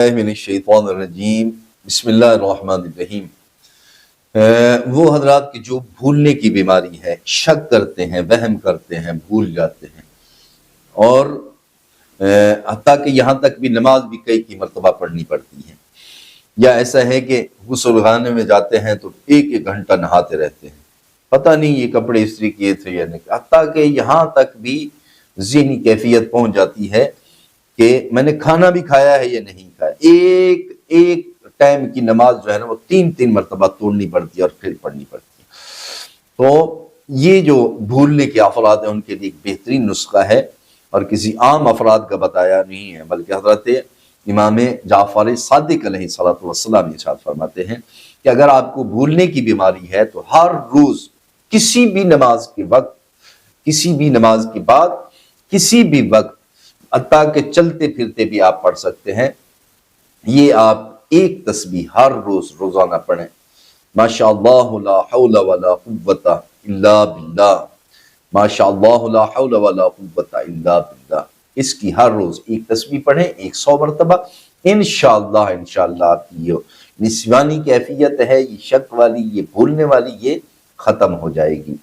मिनश्शैतानिर्रजीम बिस्मिल्लाहिर्रहमानिर्रहीम। वो हजरात की जो भूलने की बीमारी है, शक करते हैं, वहम करते हैं, भूल जाते हैं और हत्ता कि यहाँ तक भी नमाज भी कई मरतबा पढ़नी पड़ती है, या ऐसा है कि गुस्लखाने में जाते हैं तो एक एक घंटा नहाते रहते हैं, पता नहीं ये कपड़े इस्त्री किए थे या नहीं। हत्ता कि यहाँ तक भी ज़हनी कैफियत पहुंच जाती है कि मैंने खाना भी खाया है या नहीं खाया। एक एक टाइम की नमाज जो है ना वो तीन तीन मरतबा तोड़नी पड़ती है और फिर पढ़नी पड़ती है। तो ये जो भूलने के अफराद हैं उनके लिए एक बेहतरीन नुस्खा है और किसी आम अफराद का बताया नहीं है, बल्कि हजरत इमाम जाफर सादिक अलैहिस्सलातु वस्सलाम इरशाद फरमाते हैं कि अगर आपको भूलने की बीमारी है तो हर रोज किसी भी नमाज के वक्त, किसी भी नमाज के बाद, किसी भी वक्त, हत्ता के चलते फिरते भी आप पढ़ सकते हैं। ये आप एक तस्बीह हर रोज रोजाना पढ़ें। माशाअल्लाह ला हौला वला कुव्वता इल्ला बिल्लाह, माशाअल्लाह ला हौला वला कुव्वता इल्ला बिल्लाह। इसकी हर रोज एक तस्बीह पढ़ें 100 मरतबा। इंशाअल्लाह आपकी ये निस्वानी कैफियत है, ये शक वाली, ये भूलने वाली, ये खत्म हो जाएगी।